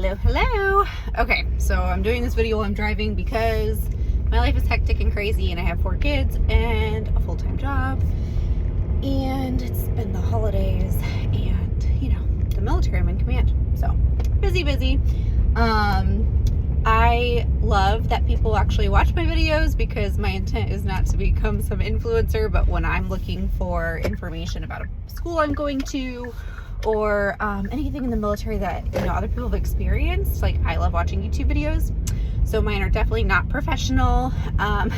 Hello. Okay, so I'm doing this video while I'm driving because my life is hectic and crazy and I have 4 kids and a full-time job, and it's been the holidays and, you know, the military, I'm in command, so busy. I love that people actually watch my videos because my intent is not to become some influencer, but when I'm looking for information about a school I'm going to or anything in the military that, you know, other people have experienced, like, I love watching YouTube videos. So mine are definitely not professional, and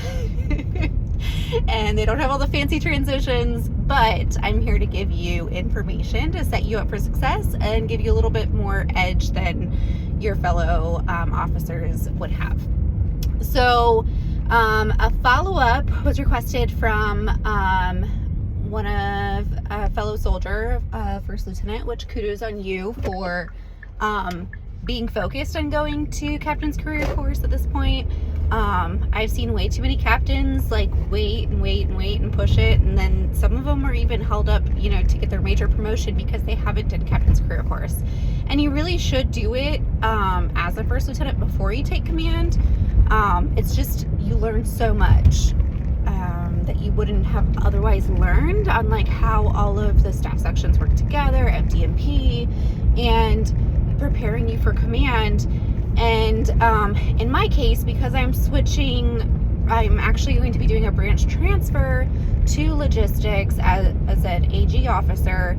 they don't have all the fancy transitions, but I'm here to give you information to set you up for success and give you a little bit more edge than your fellow officers would have. So a follow-up was requested from one of a fellow soldier, first lieutenant, which kudos on you for being focused on going to captain's career course at this point. I've seen way too many captains like wait and push it, and then some of them are even held up, you know, to get their major promotion because they haven't done captain's career course. And you really should do it as a first lieutenant before you take command. It's just, you learn so much that you wouldn't have otherwise learned on, like, how all of the staff sections work together, MDMP, and preparing you for command. And in my case, because I'm actually going to be doing a branch transfer to logistics as an AG officer,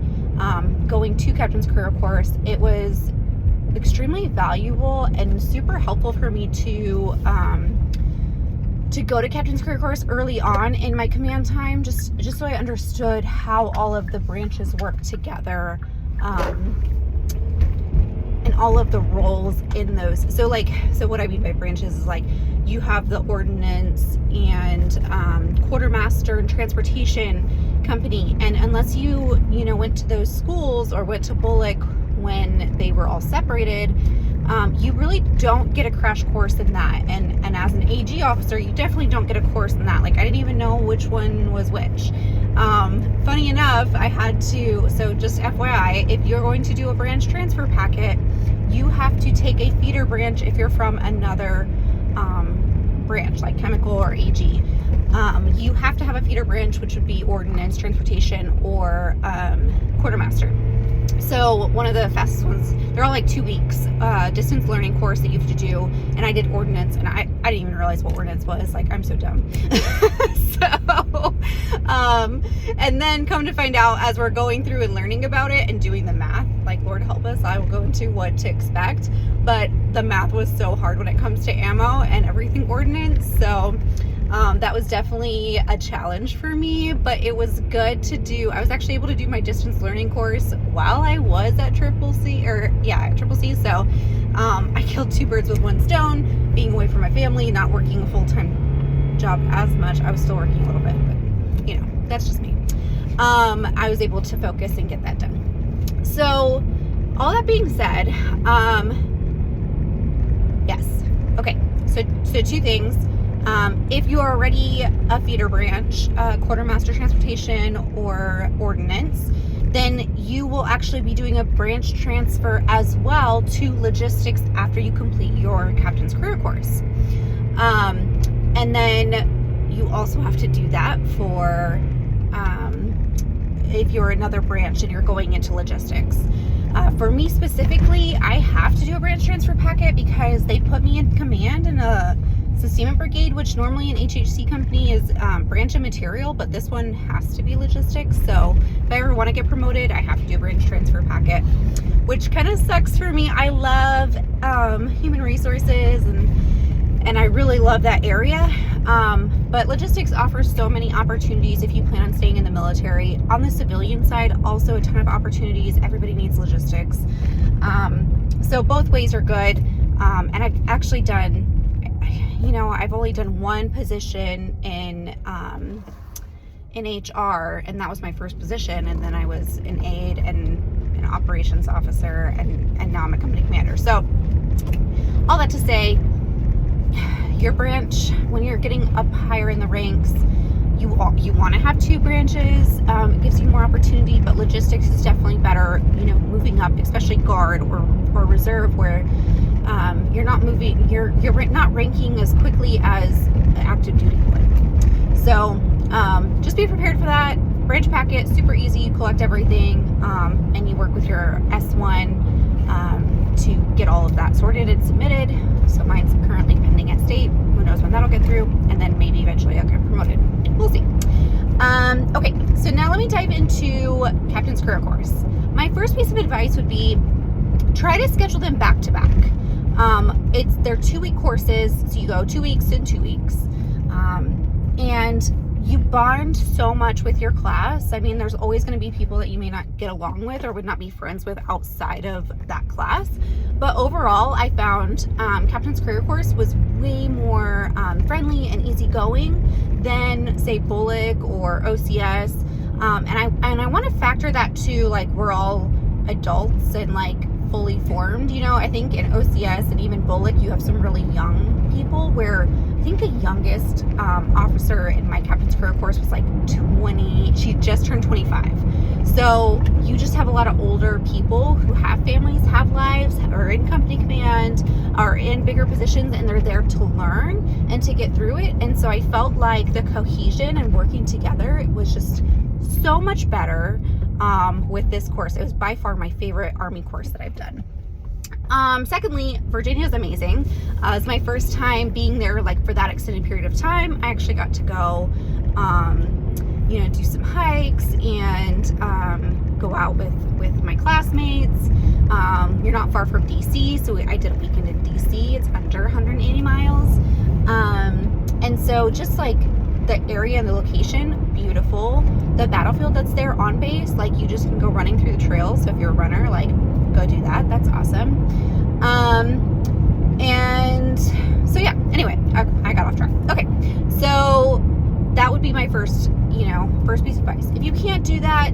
going to captain's career course, it was extremely valuable and super helpful for me to go to captain's career course early on in my command time, just so I understood how all of the branches work together, and all of the roles in those. So what I mean by branches is, like, you have the ordnance and quartermaster and transportation company, and unless you went to those schools or went to Bullock when they were all separated, you really don't get a crash course in that. And as an AG officer, you definitely don't get a course in that. Like, I didn't even know which one was which. Funny enough, I had to, so just FYI, if you're going to do a branch transfer packet, you have to take a feeder branch if you're from another branch, like chemical or AG. You have to have a feeder branch, which would be ordnance, transportation, or quartermaster. So one of the fastest ones, they're all like 2 weeks, distance learning course that you have to do. And I did ordnance, and I didn't even realize what ordnance was. Like, I'm so dumb. And then come to find out, as we're going through and learning about it and doing the math, like, Lord help us, I will go into what to expect. But the math was so hard when it comes to ammo and everything ordnance. So that was definitely a challenge for me, but it was good to do. I was actually able to do my distance learning course while I was at Triple C. So I killed 2 birds with 1 stone, being away from my family, not working a full-time job as much. I was still working a little bit, but, you know, that's just me. I was able to focus and get that done. So all that being said, yes. Okay. So 2 things. If you are already a feeder branch, quartermaster transportation, or ordnance, then you will actually be doing a branch transfer as well to logistics after you complete your captain's career course. And then you also have to do that for if you're another branch and you're going into logistics. For me specifically, I have to do a branch transfer packet because they put me in command in a sustainment brigade, which normally an HHC company is branch and material, but this one has to be logistics. So if I ever want to get promoted, I have to do a branch transfer packet, which kind of sucks for me. I love human resources, and I really love that area. But logistics offers so many opportunities if you plan on staying in the military. On the civilian side, also a ton of opportunities. Everybody needs logistics. So both ways are good. And I've actually done, I've only done 1 position in HR, and that was my first position. And then I was an aide and an operations officer, and now I'm a company commander. So all that to say, your branch, when you're getting up higher in the ranks, you want to have 2 branches. It gives you more opportunity, but logistics is definitely better, moving up, especially guard or reserve, where you're not moving, you're not ranking as quickly as active duty would. So just be prepared for that. Branch packet, super easy. You collect everything, and you work with your S1 to get all of that sorted and submitted. So mine's currently pending at state. Who knows when that'll get through, and then maybe eventually I'll get promoted. We'll see. Okay, so now let me dive into Captain's Career Course. My first piece of advice would be try to schedule them back to back. They're 2-week courses, so you go 2 weeks and 2 weeks. And you bond so much with your class. I mean, there's always going to be people that you may not get along with or would not be friends with outside of that class. But overall, I found Captain's Career Course was way more friendly and easygoing than, say, Bullock or OCS. And I want to factor that to, like, we're all adults and, like, fully formed. You know, I think in OCS and even Bullock, you have some really young people, where I think the youngest officer in my Captain's Career Course was like 20. She just turned 25. So you just have a lot of older people who have families, have lives, are in company command, are in bigger positions, and they're there to learn and to get through it. And so I felt like the cohesion and working together, it was just so much better with this course. It was by far my favorite Army course that I've done. Secondly, Virginia is amazing. It's my first time being there, like, for that extended period of time. I actually got to go, do some hikes and go out with my classmates. You're not far from DC, so I did a weekend in DC. It's under 180 miles. And so just like the area and the location, beautiful. The battlefield that's there on base, like, you just can go running through the trails. So if you're a runner, like, go do that. That's awesome. And so yeah, anyway, I got off track. Okay. So that would be my first piece of advice. If you can't do that,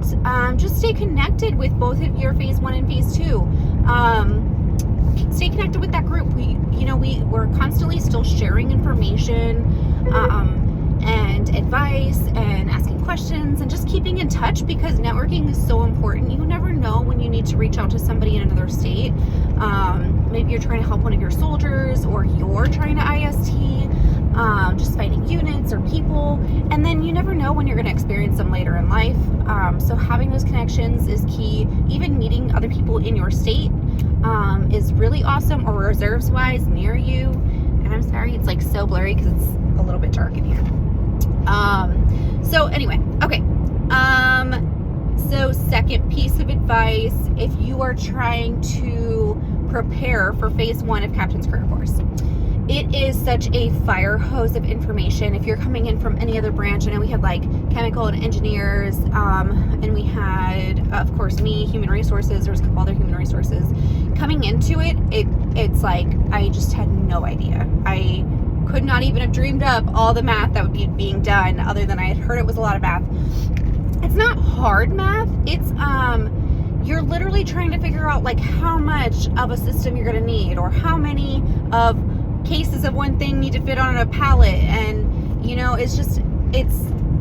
just stay connected with both of your phase 1 and phase 2. Stay connected with that group. We're constantly still sharing information, and advice and asking questions and just keeping in touch, because networking is so important. You never know when you need to reach out to somebody in another state. Maybe you're trying to help one of your soldiers, or you're trying to IST, just finding units or people, and then you never know when you're going to experience them later in life. So having those connections is key. Even meeting other people in your state is really awesome, or reserves wise near you. And I'm sorry, it's like so blurry because it's a little bit dark in here. So anyway, okay. So second piece of advice, if you are trying to prepare for phase 1 of Captain's Career Course, it is such a fire hose of information. If you're coming in from any other branch, I know we had like chemical and engineers, and we had, of course, me, human resources. There was a couple other human resources. Coming into it's like, I just had no idea. I could not even have dreamed up all the math that would be being done, other than I had heard it was a lot of math. It's not hard math. It's you're literally trying to figure out, like, how much of a system you're going to need, or how many of cases of one thing need to fit on a pallet. And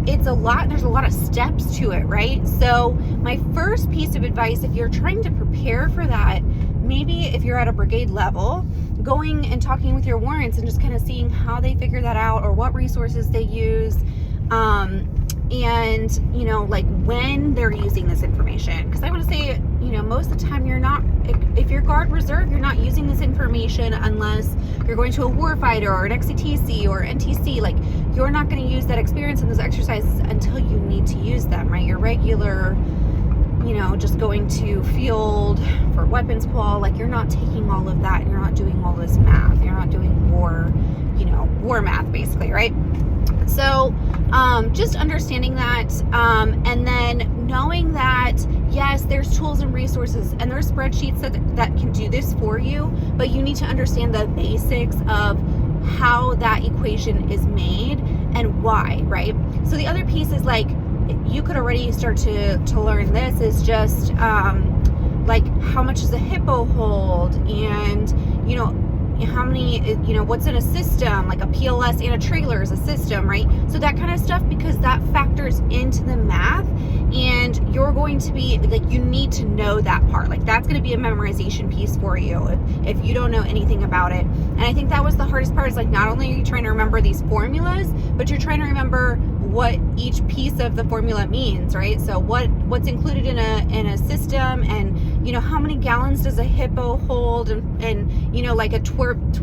it's a lot. There's a lot of steps to it, right? So my first piece of advice, if you're trying to prepare for that, maybe if you're at a brigade level, going and talking with your warrants and just kind of seeing how they figure that out, or what resources they use, and like when they're using this information. Because I want to say, most of the time you're not, if you're Guard Reserve, you're not using this information unless you're going to a warfighter or an XCTC or NTC. Like, you're not going to use that experience in those exercises until you need to use them, right? Your regular, just going to field for weapons pull, like, you're not taking all of that, and you're not doing all this math. You're not doing war math, basically, right? So just understanding that, and then knowing that, yes, there's tools and resources, and there's spreadsheets that can do this for you, but you need to understand the basics of how that equation is made and why, right? So the other piece is, like, you could already start to learn this, is just like, how much does a hippo hold, and how many, you know, what's in a system, like a PLS and a trailer is a system, right? So that kind of stuff, because that factors into the math, and you're going to be like, you need to know that part. Like that's going to be a memorization piece for you if you don't know anything about it. And I think that was the hardest part, is like, not only are you trying to remember these formulas, but you're trying to remember what each piece of the formula means, right? So what's included in a system, and you know, how many gallons does a hippo hold, and you know, like a twerps,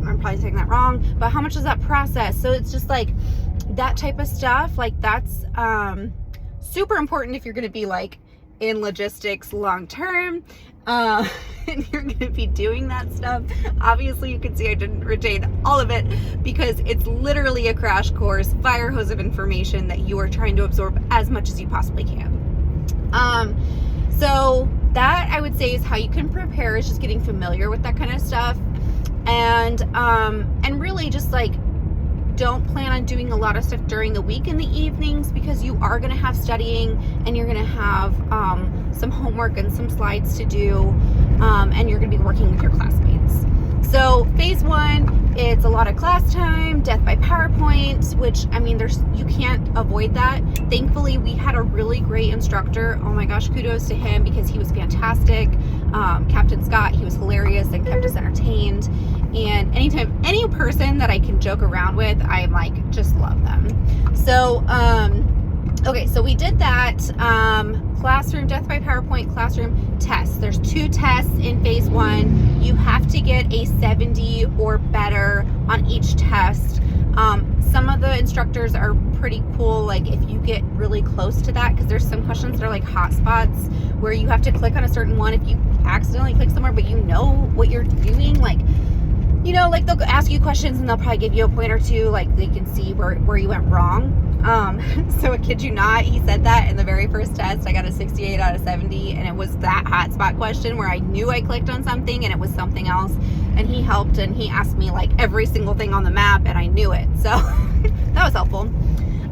I'm probably saying that wrong, but how much does that process? So it's just like that type of stuff, like that's super important if you're going to be like in logistics long term, and you're going to be doing that stuff. Obviously you can see I didn't retain all of it, because it's literally a crash course, fire hose of information that you are trying to absorb as much as you possibly can. So that, I would say, is how you can prepare, is just getting familiar with that kind of stuff, and really just like, don't plan on doing a lot of stuff during the week in the evenings, because you are going to have studying, and you're going to have some homework and some slides to do, and you're going to be working with your classmates. So phase 1, it's a lot of class time, death by PowerPoint, which, I mean, you can't avoid that. Thankfully, we had a really great instructor. Oh my gosh, kudos to him, because he was fantastic. Captain Scott, he was hilarious and kept us entertained. And anytime, any person that I can joke around with, I like, just love them. So, okay, so we did that, classroom, death by PowerPoint, classroom, tests. There's 2 tests in phase 1. You have to get a 70 or better on each test. Some of the instructors are pretty cool, like if you get really close to that, because there's some questions that are like hot spots where you have to click on a certain one. If you accidentally click somewhere but you know what you're doing, like, you know, like they'll ask you questions and they'll probably give you a point or two, like they can see where you went wrong. So I kid you not, he said that in the very first test. I got a 68 out of 70, and it was that hotspot question where I knew I clicked on something and it was something else, and he helped, and he asked me like every single thing on the map, and I knew it, so that was helpful.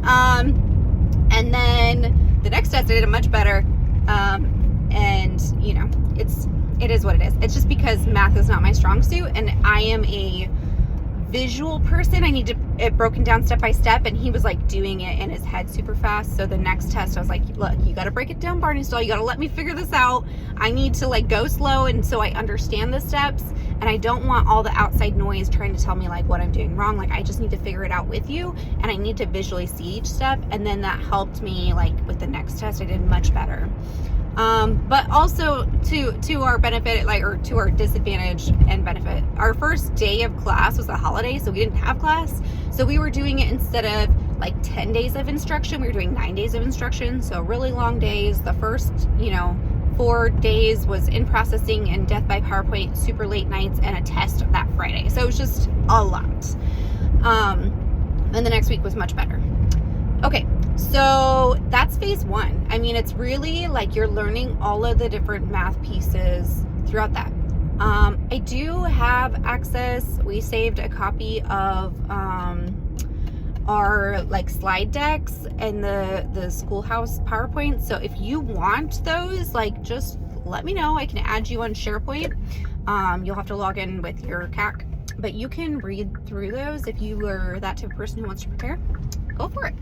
And then the next test I did it much better, and you know, it is what it is. It's just because math is not my strong suit, and I am a visual person. I need it broken down step by step, and he was like doing it in his head super fast. So the next test I was like, look, you got to break it down, Barney Stall. You got to let me figure this out. I need to like go slow, and so I understand the steps, and I don't want all the outside noise trying to tell me like what I'm doing wrong. Like I just need to figure it out with you, and I need to visually see each step. And then that helped me, like with the next test I did much better. But also to our benefit, like, or to our disadvantage and benefit, our first day of class was a holiday, so we didn't have class. So we were doing it, instead of like 10 days of instruction, we were doing 9 days of instruction. So really long days. The first, 4 days was in processing and death by PowerPoint, super late nights, and a test that Friday. So it was just a lot. And the next week was much better. Okay, so that's phase 1. I mean, it's really like you're learning all of the different math pieces throughout that. I do have access. We saved a copy of our like slide decks and the schoolhouse PowerPoint. So if you want those, like, just let me know. I can add you on SharePoint. You'll have to log in with your CAC, but you can read through those if you are that type of person who wants to prepare. Go for it.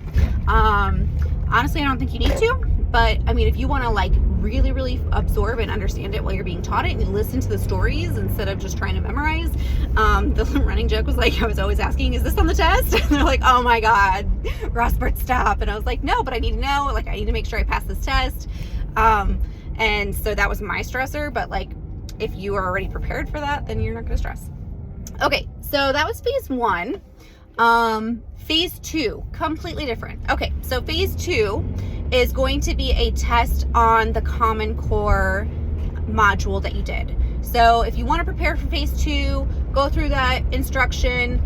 Honestly, I don't think you need to, but I mean, if you want to like really, really absorb and understand it while you're being taught it, and you listen to the stories instead of just trying to memorize. The running joke was like, I was always asking, is this on the test? And they're like, oh my God, Rossbert, stop. And I was like, no, but I need to know, like, I need to make sure I pass this test. And so that was my stressor, but like, if you are already prepared for that, then you're not gonna stress. Okay, so that was phase 1. Phase 2, completely different. Okay, so phase 2 is going to be a test on the Common Core module that you did. So if you want to prepare for phase 2, go through that instruction,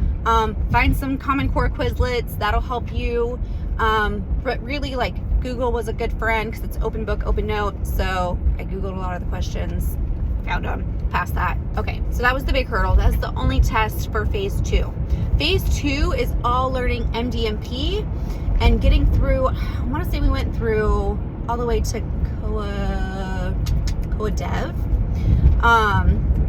find some Common Core Quizlets, that'll help you. But really, like, Google was a good friend because it's open book, open note. So I Googled a lot of the questions, found them, passed that. Okay, so that was the big hurdle. That's the only test for phase 2. Phase 2 is all learning MDMP and getting through, I want to say we went through all the way to COA Dev.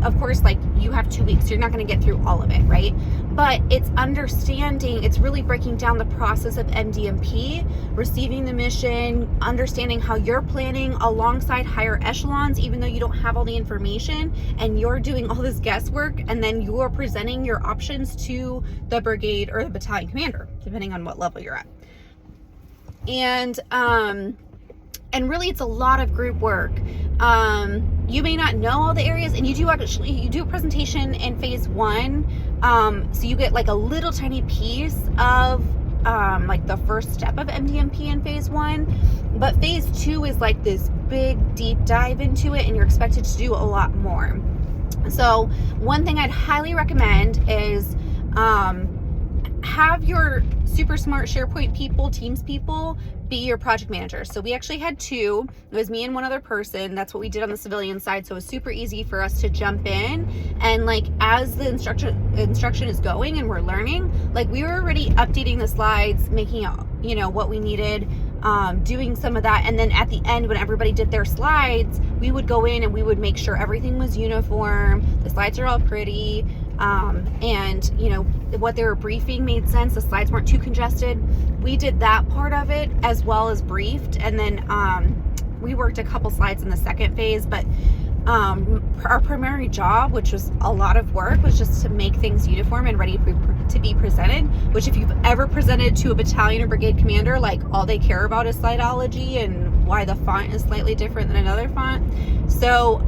of course, like, you have 2 weeks, so you're not going to get through all of it, right? But it's understanding, it's really breaking down the process of MDMP, receiving the mission, understanding how you're planning alongside higher echelons, even though you don't have all the information, and you're doing all this guesswork, and then you're presenting your options to the brigade or the battalion commander, depending on what level you're at. And really, it's a lot of group work. You may not know all the areas, and you do a presentation in phase 1. So you get like a little tiny piece of like the first step of MDMP in phase 1. But phase 2 is like this big deep dive into it, and you're expected to do a lot more. So one thing I'd highly recommend is have your super smart SharePoint people, Teams people, be your project manager. So we actually had 2. It was me and one other person. That's what we did on the civilian side. So it was super easy for us to jump in, and like as the instruction is going and we're learning, like we were already updating the slides, making out, you know, what we needed, doing some of that. And then at the end, when everybody did their slides, we would go in and we would make sure everything was uniform, the slides are all pretty, and you know, what they were briefing made sense, the slides weren't too congested. We did that part of it as well as briefed, and then we worked a couple slides in the second phase. But our primary job, which was a lot of work, was just to make things uniform and ready to be presented, which if you've ever presented to a battalion or brigade commander, like all they care about is slideology and why the font is slightly different than another font. So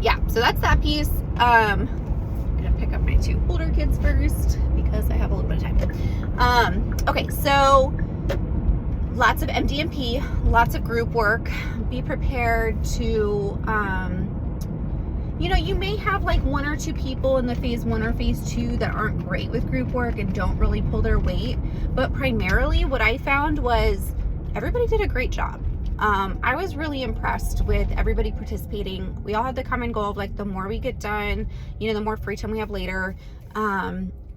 yeah, so that's that piece. I'm gonna pick up my 2 older kids first because I have a little bit of time. Okay, so lots of MDMP, lots of group work. Be prepared to, you know, you may have like 1 or 2 people in the phase 1 or phase 2 that aren't great with group work and don't really pull their weight. But primarily what I found was everybody did a great job. I was really impressed with everybody participating. We all had the common goal of like, the more we get done, you know, the more free time we have later.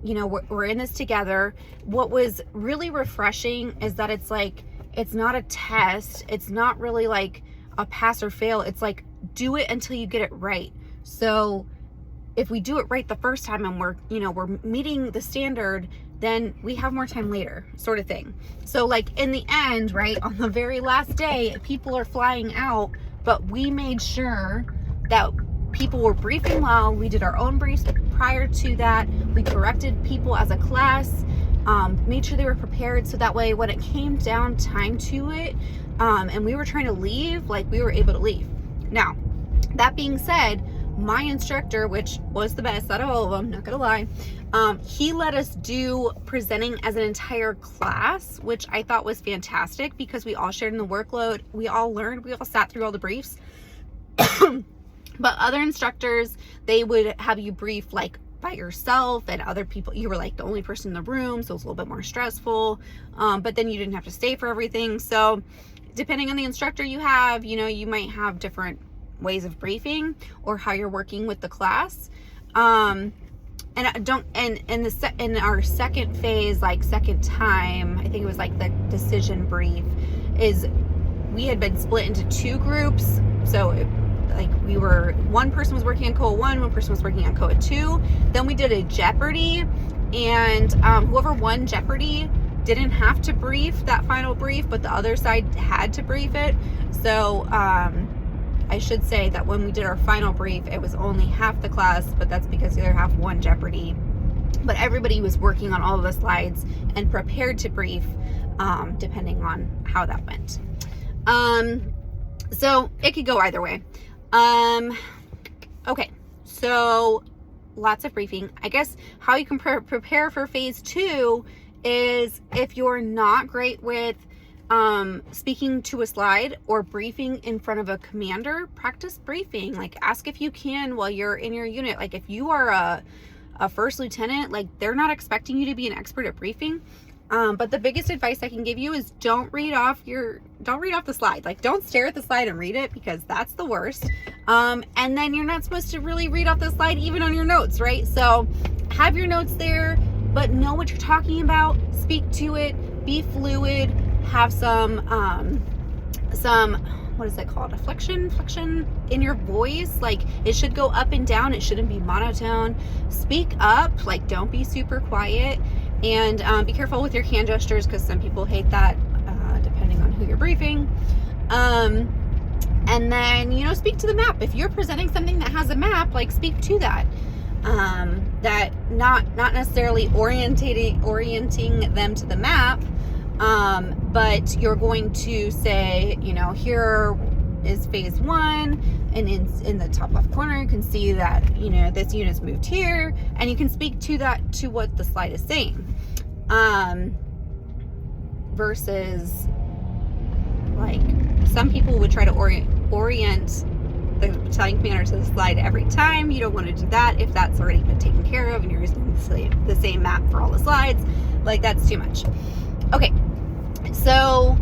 You know, we're in this together. What was really refreshing is that it's like, it's not a test. It's not really like a pass or fail. It's like, do it until you get it right. So if we do it right the first time and we're meeting the standard, then we have more time later, sort of thing. So like in the end, right, on the very last day, people are flying out, but we made sure that people were briefing well. We did our own briefs prior to that. We corrected people as a class, made sure they were prepared, so that way when it came down time to it, and we were trying to leave, like we were able to leave. Now, that being said, my instructor, which was the best out of all of them, not gonna lie, he let us do presenting as an entire class, which I thought was fantastic because we all shared in the workload. We all learned, we all sat through all the briefs. But other instructors, they would have you brief like by yourself, and other people, you were like the only person in the room, so it was a little bit more stressful. But then you didn't have to stay for everything. So depending on the instructor you have, you know, you might have different ways of briefing or how you're working with the class. And in our second phase, like second time, I think it was like the decision brief, is we had been split into 2 groups. So like one person was working on COA 1 person was working on COA 2. Then we did a Jeopardy, and whoever won Jeopardy didn't have to brief that final brief, but the other side had to brief it. So I should say that when we did our final brief, it was only half the class, but that's because the other half won Jeopardy. But everybody was working on all of the slides and prepared to brief, depending on how that went. So it could go either way. Okay, so lots of briefing. I guess how you can prepare for phase 2 is, if you're not great with speaking to a slide or briefing in front of a commander, practice briefing. Like, ask if you can while you're in your unit. Like, if you are a first lieutenant, like, they're not expecting you to be an expert at briefing. But the biggest advice I can give you is don't read off the slide. Like, don't stare at the slide and read it, because that's the worst. And then you're not supposed to really read off the slide even on your notes, right? So have your notes there, but know what you're talking about. Speak to it, be fluid, have some what is it called? A flexion in your voice. Like, it should go up and down. It shouldn't be monotone. Speak up, like, don't be super quiet. And be careful with your hand gestures, because some people hate that, depending on who you're briefing. And then, you know, speak to the map. If you're presenting something that has a map, like, speak to that. That not necessarily orienting them to the map, but you're going to say, you know, here is phase 1, and in the top left corner you can see that, you know, this unit's moved here, and you can speak to that, to what the slide is saying, versus, like, some people would try to orient the battalion commander to the slide every time. You don't want to do that if that's already been taken care of and you're using the same map for all the slides. Like, that's too much. Okay, so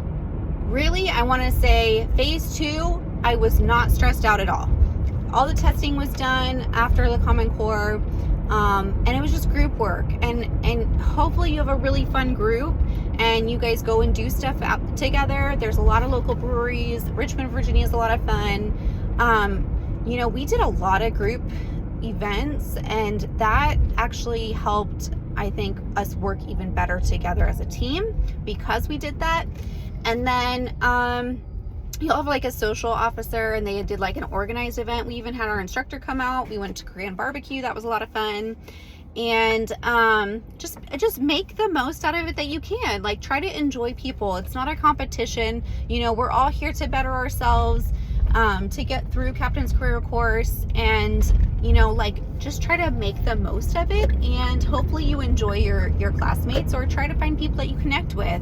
really, I want to say phase 2, I was not stressed out at all. All the testing was done after the Common Core, and it was just group work, and hopefully you have a really fun group and you guys go and do stuff out together. There's a lot of local breweries. Richmond, Virginia is a lot of fun. You know, we did a lot of group events, and that actually helped, I think, us work even better together as a team because we did that. And then you'll have like a social officer, and they did like an organized event. We even had our instructor come out. We went to Korean barbecue. That was a lot of fun. And just make the most out of it that you can. Like, try to enjoy people. It's not a competition. You know, we're all here to better ourselves, to get through Captain's Career Course, and, you know, like, just try to make the most of it, and hopefully you enjoy your classmates, or try to find people that you connect with.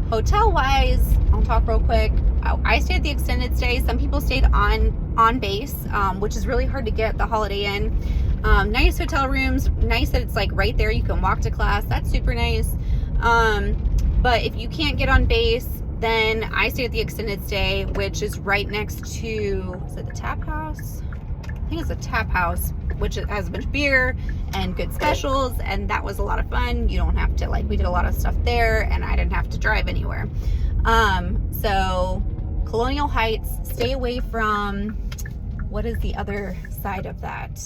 Hotel wise, I'll talk real quick. I stayed at the extended stay. Some people stayed on base, which is really hard to get the Holiday Inn. Nice hotel rooms, nice that it's like right there, you can walk to class. That's super nice. But if you can't get on base, then I stayed at the extended stay, which is right next to, is it the Tap House? I think it's a Tap House, which has a bunch of beer and good specials, and that was a lot of fun. You don't have to, like, we did a lot of stuff there, and I didn't have to drive anywhere. So Colonial Heights, stay away from, what is the other side of that?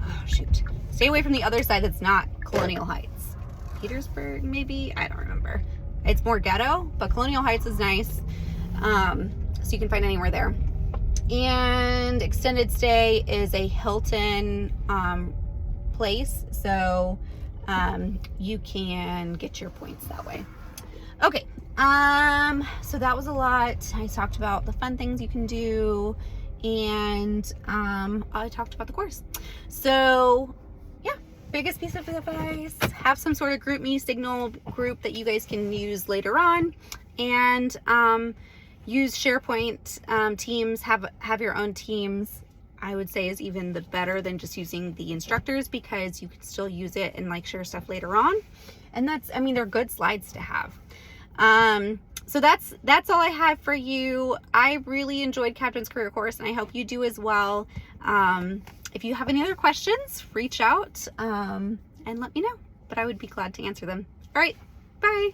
Oh, shoot. Stay away from the other side that's not Colonial Heights. Petersburg, maybe? I don't remember. It's more ghetto, but Colonial Heights is nice. So you can find anywhere there. And extended stay is a Hilton place, so you can get your points that way. Okay, so that was a lot. I talked about the fun things you can do, and I talked about the course. So yeah, biggest piece of advice: have some sort of group me signal group that you guys can use later on, and use SharePoint teams. Have your own teams. I would say is even the better than just using the instructors, because you can still use it and like share stuff later on. And that's, I mean, they're good slides to have. So that's all I have for you. I really enjoyed Captain's Career Course, and I hope you do as well. If you have any other questions, reach out and let me know, but I would be glad to answer them. All right, bye.